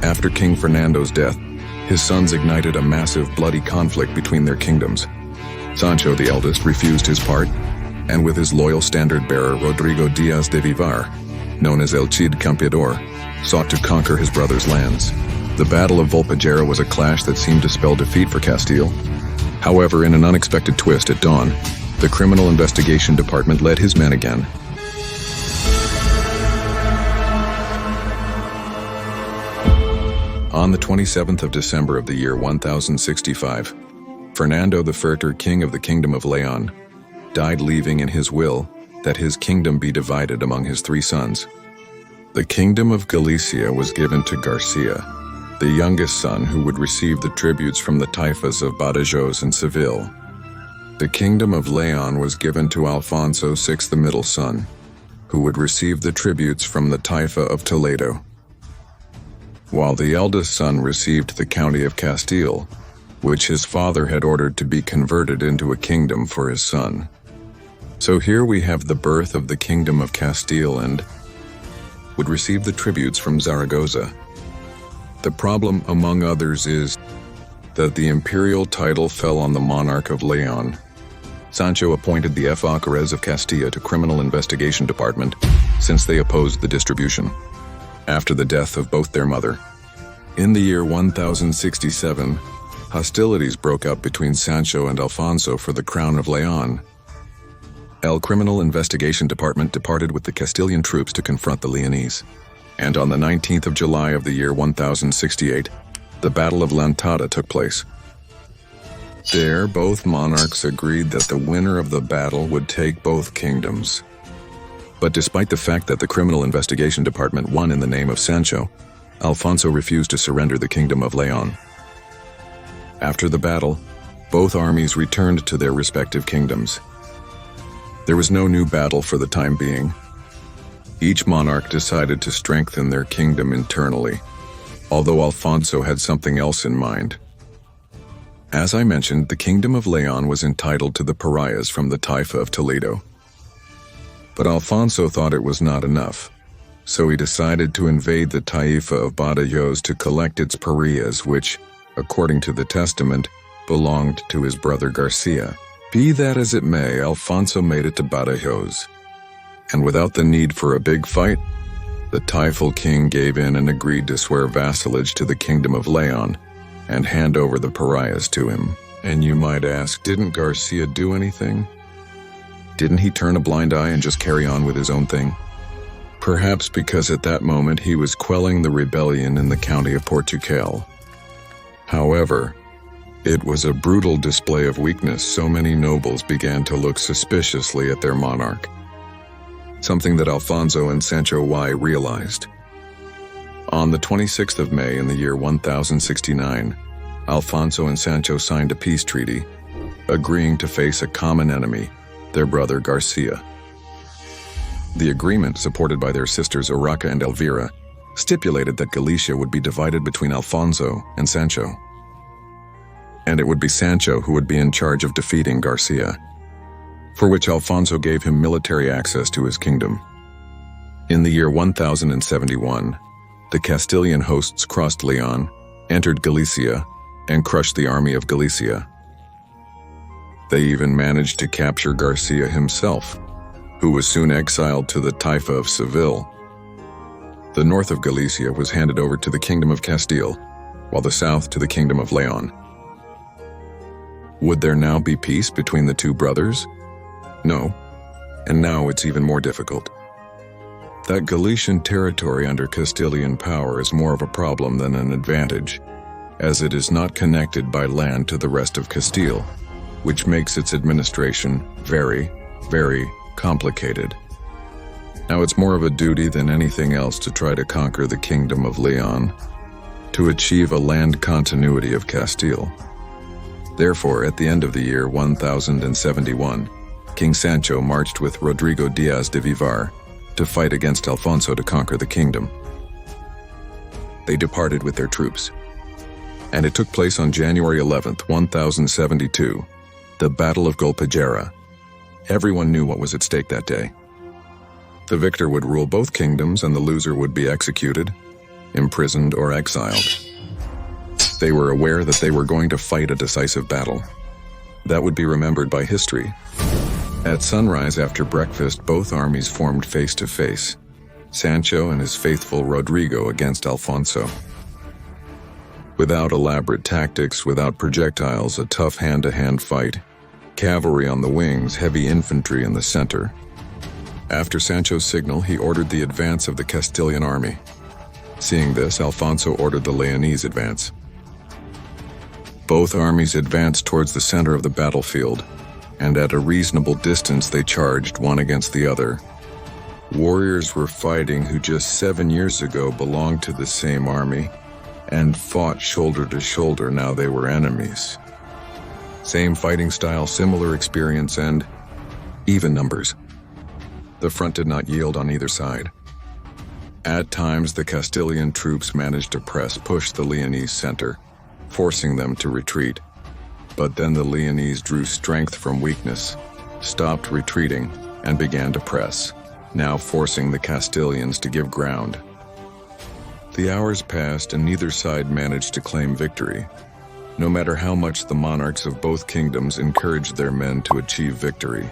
After King Fernando's death, his sons ignited a massive bloody conflict between their kingdoms. Sancho, the eldest, refused his part, and with his loyal standard-bearer Rodrigo Diaz de Vivar, known as El Cid Campeador, sought to conquer his brother's lands. The Battle of Golpejera was a clash that seemed to spell defeat for Castile. However, in an unexpected twist at dawn, the Criminal Investigation Department led his men again. On the 27th of December of the year 1065, Fernando the Furter, king of the Kingdom of Leon, died, leaving in his will that his kingdom be divided among his 3 sons. The Kingdom of Galicia was given to Garcia, the youngest son, who would receive the tributes from the taifas of Badajoz and Seville. The Kingdom of Leon was given to Alfonso VI, the middle son, who would receive the tributes from the taifa of Toledo, while the eldest son received the county of Castile, which his father had ordered to be converted into a kingdom for his son. So here we have the birth of the Kingdom of Castile, and would receive the tributes from Zaragoza. The problem, among others, is that the imperial title fell on the monarch of Leon. Sancho appointed the Alcárez of Castilla to Criminal Investigation Department since they opposed the distribution, after the death of both their mother. In the year 1067, hostilities broke out between Sancho and Alfonso for the crown of Leon. El Criminal Investigation Department departed with the Castilian troops to confront the Leonese. And on the 19th of July of the year 1068, the Battle of Lantada took place. There, both monarchs agreed that the winner of the battle would take both kingdoms. But despite the fact that the Criminal Investigation Department won in the name of Sancho, Alfonso refused to surrender the Kingdom of Leon. After the battle, both armies returned to their respective kingdoms. There was no new battle for the time being. Each monarch decided to strengthen their kingdom internally, although Alfonso had something else in mind. As I mentioned, the Kingdom of Leon was entitled to the pariahs from the taifa of Toledo. But Alfonso thought it was not enough, so he decided to invade the taifa of Badajoz to collect its pariahs, which, according to the testament, belonged to his brother Garcia. Be that as it may, Alfonso made it to Badajoz, and without the need for a big fight, the Taifal king gave in and agreed to swear vassalage to the Kingdom of Leon and hand over the pariahs to him. And you might ask, didn't Garcia do anything? Didn't he turn a blind eye and just carry on with his own thing? Perhaps because at that moment he was quelling the rebellion in the county of Portugal. However, it was a brutal display of weakness, so many nobles began to look suspiciously at their monarch, something that Alfonso and Sancho Y realized. On the 26th of May in the year 1069, Alfonso and Sancho signed a peace treaty, agreeing to face a common enemy, their brother Garcia. The agreement, supported by their sisters Urraca and Elvira, stipulated that Galicia would be divided between Alfonso and Sancho, and it would be Sancho who would be in charge of defeating Garcia, for which Alfonso gave him military access to his kingdom. In the year 1071, the Castilian hosts crossed Leon, entered Galicia, and crushed the army of Galicia. They even managed to capture Garcia himself, who was soon exiled to the taifa of Seville. The north of Galicia was handed over to the Kingdom of Castile, while the south to the Kingdom of Leon. Would there now be peace between the two brothers? No, and now it's even more difficult. That Galician territory under Castilian power is more of a problem than an advantage, as it is not connected by land to the rest of Castile, which makes its administration very, very complicated. Now it's more of a duty than anything else to try to conquer the Kingdom of Leon, to achieve a land continuity of Castile. Therefore, at the end of the year 1071, King Sancho marched with Rodrigo Diaz de Vivar to fight against Alfonso to conquer the kingdom. They departed with their troops, and it took place on January 11th, 1072, the Battle of Golpejera. Everyone knew what was at stake that day. The victor would rule both kingdoms and the loser would be executed. imprisoned, or exiled. They were aware that they were going to fight a decisive battle that would be remembered by history. At sunrise after breakfast, both armies formed face to face, Sancho and his faithful Rodrigo against Alfonso. Without elaborate tactics, without projectiles, a tough hand-to-hand fight. Cavalry on the wings, heavy infantry in the center. After Sancho's signal, he ordered the advance of the Castilian army. Seeing this, Alfonso ordered the Leonese advance. Both armies advanced towards the center of the battlefield, and at a reasonable distance they charged one against the other. Warriors were fighting who just 7 years ago belonged to the same army and fought shoulder to shoulder. Now they were enemies. Same fighting style, similar experience, and even numbers. The front did not yield on either side. At times, the Castilian troops managed to push the Leonese center, forcing them to retreat. But then the Leonese drew strength from weakness, stopped retreating, and began to press, now forcing the Castilians to give ground. The hours passed and neither side managed to claim victory, no matter how much the monarchs of both kingdoms encouraged their men to achieve victory.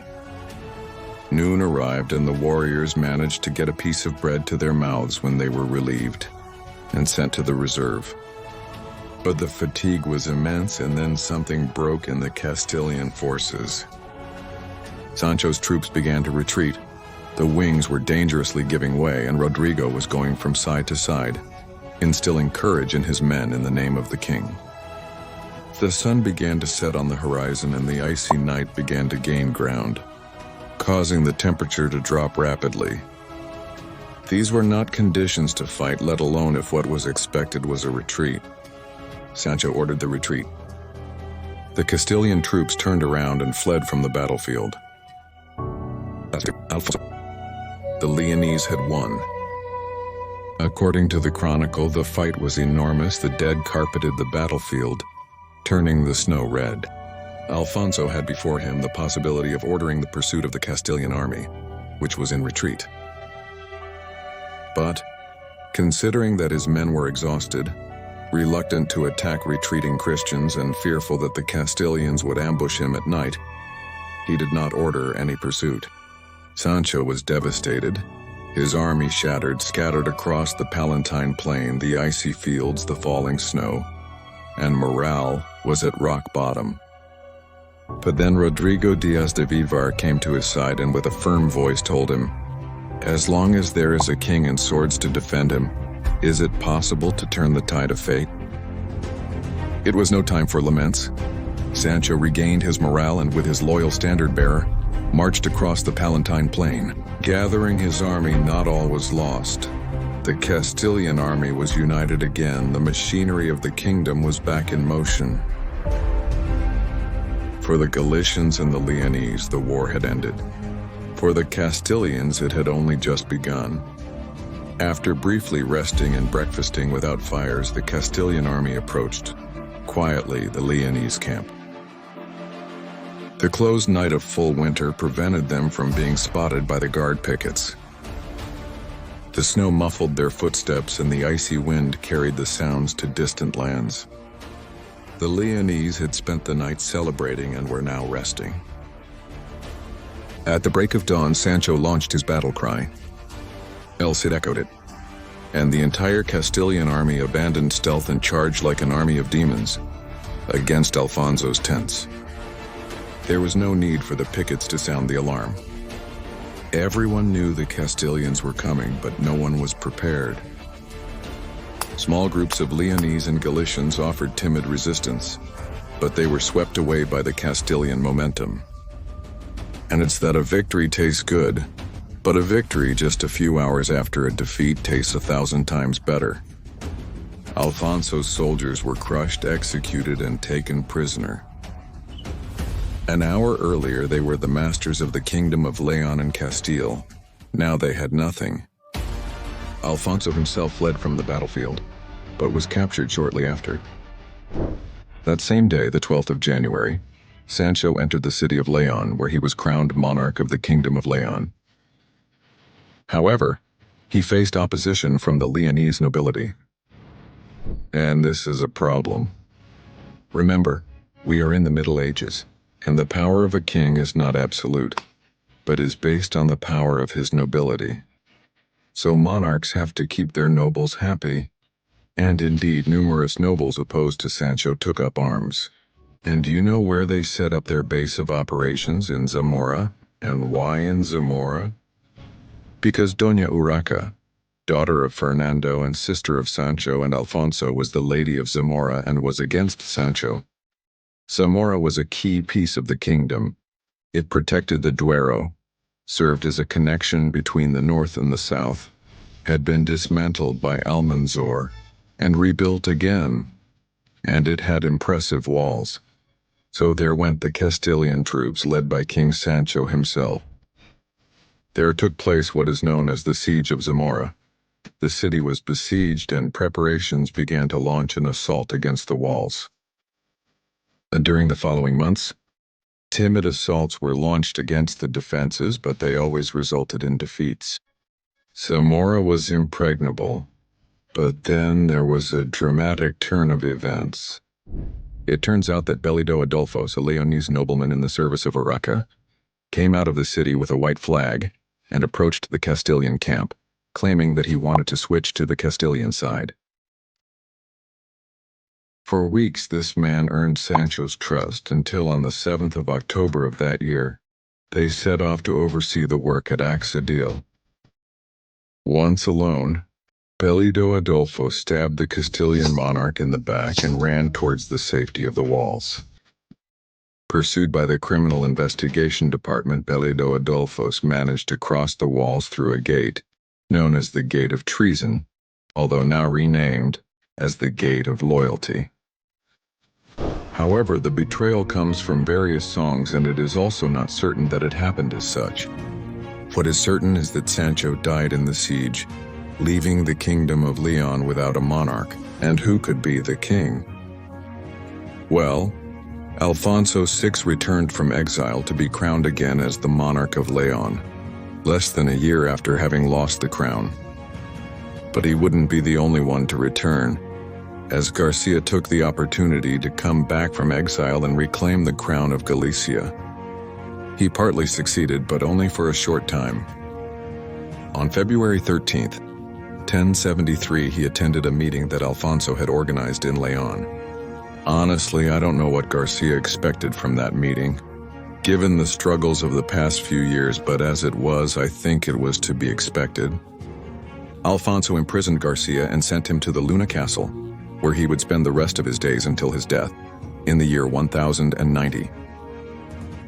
Noon arrived and the warriors managed to get a piece of bread to their mouths when they were relieved and sent to the reserve. But the fatigue was immense, and then something broke in the Castilian forces. Sancho's troops began to retreat. The wings were dangerously giving way, and Rodrigo was going from side to side, instilling courage in his men in the name of the king. The sun began to set on the horizon, and the icy night began to gain ground, causing the temperature to drop rapidly. These were not conditions to fight, let alone if what was expected was a retreat. Sancho ordered the retreat. The Castilian troops turned around and fled from the battlefield. Alfonso. The Leonese had won. According to the chronicle, the fight was enormous. The dead carpeted the battlefield, turning the snow red. Alfonso had before him the possibility of ordering the pursuit of the Castilian army, which was in retreat. But, considering that his men were exhausted, reluctant to attack retreating Christians and fearful that the Castilians would ambush him at night, he did not order any pursuit. Sancho was devastated, his army shattered, scattered across the Palatine Plain, the icy fields, the falling snow, and morale was at rock bottom. But then Rodrigo Diaz de Vivar came to his side and with a firm voice told him, "As long as there is a king and swords to defend him, is it possible to turn the tide of fate?" It was no time for laments. Sancho regained his morale and with his loyal standard-bearer, marched across the Palatine Plain. Gathering his army, not all was lost. The Castilian army was united again. The machinery of the kingdom was back in motion. For the Galicians and the Leonese, the war had ended. For the Castilians, it had only just begun. After briefly resting and breakfasting without fires, the Castilian army approached, quietly, the Leonese camp. The closed night of full winter prevented them from being spotted by the guard pickets. The snow muffled their footsteps and the icy wind carried the sounds to distant lands. The Leonese had spent the night celebrating and were now resting. At the break of dawn, Sancho launched his battle cry. El Cid echoed it, and the entire Castilian army abandoned stealth and charged like an army of demons against Alfonso's tents. There was no need for the pickets to sound the alarm. Everyone knew the Castilians were coming, but no one was prepared. Small groups of Leonese and Galicians offered timid resistance, but they were swept away by the Castilian momentum. And it's that a victory tastes good, but a victory just a few hours after a defeat tastes 1,000 times better. Alfonso's soldiers were crushed, executed, and taken prisoner. An hour earlier, they were the masters of the Kingdom of Leon and Castile. Now they had nothing. Alfonso himself fled from the battlefield, but was captured shortly after. That same day, the 12th of January, Sancho entered the city of Leon, where he was crowned monarch of the Kingdom of Leon. However, he faced opposition from the Leonese nobility. And this is a problem. Remember, we are in the Middle Ages, and the power of a king is not absolute, but is based on the power of his nobility. So monarchs have to keep their nobles happy, and indeed numerous nobles opposed to Sancho took up arms. And do you know where they set up their base of operations in Zamora? And why in Zamora? Because Doña Urraca, daughter of Fernando and sister of Sancho and Alfonso, was the lady of Zamora and was against Sancho. Zamora was a key piece of the kingdom. It protected the Duero, served as a connection between the north and the south, had been dismantled by Almanzor, and rebuilt again, and it had impressive walls. So there went the Castilian troops led by King Sancho himself. There took place what is known as the Siege of Zamora. The city was besieged and preparations began to launch an assault against the walls. And during the following months, timid assaults were launched against the defenses, but they always resulted in defeats. Zamora was impregnable, but then there was a dramatic turn of events. It turns out that Belido Adolfos, a Leonese nobleman in the service of Urraca, came out of the city with a white flag and approached the Castilian camp, claiming that he wanted to switch to the Castilian side. For weeks this man earned Sancho's trust until on the 7th of October of that year, they set off to oversee the work at Axadil. Once alone, Belido Adolfo stabbed the Castilian monarch in the back and ran towards the safety of the walls. Pursued by the Criminal Investigation Department, Belido Adolfos managed to cross the walls through a gate, known as the Gate of Treason, although now renamed as the Gate of Loyalty. However, the betrayal comes from various songs, and it is also not certain that it happened as such. What is certain is that Sancho died in the siege, leaving the kingdom of Leon without a monarch. And who could be the king? Well, Alfonso VI returned from exile to be crowned again as the monarch of Leon, less than a year after having lost the crown. But he wouldn't be the only one to return, as Garcia took the opportunity to come back from exile and reclaim the crown of Galicia. He partly succeeded, but only for a short time. On February 13th, 1073, he attended a meeting that Alfonso had organized in Leon. Honestly, I don't know what Garcia expected from that meeting, given the struggles of the past few years, but as it was, I think it was to be expected. Alfonso imprisoned Garcia and sent him to the Luna Castle, where he would spend the rest of his days until his death, in the year 1090.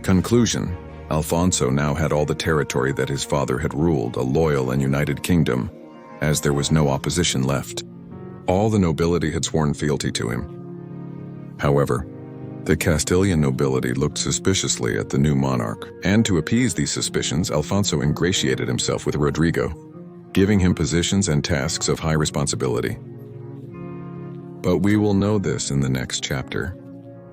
Conclusion: Alfonso now had all the territory that his father had ruled, a loyal and united kingdom, as there was no opposition left. All the nobility had sworn fealty to him. However, the Castilian nobility looked suspiciously at the new monarch, and to appease these suspicions, Alfonso ingratiated himself with Rodrigo, giving him positions and tasks of high responsibility. But we will know this in the next chapter.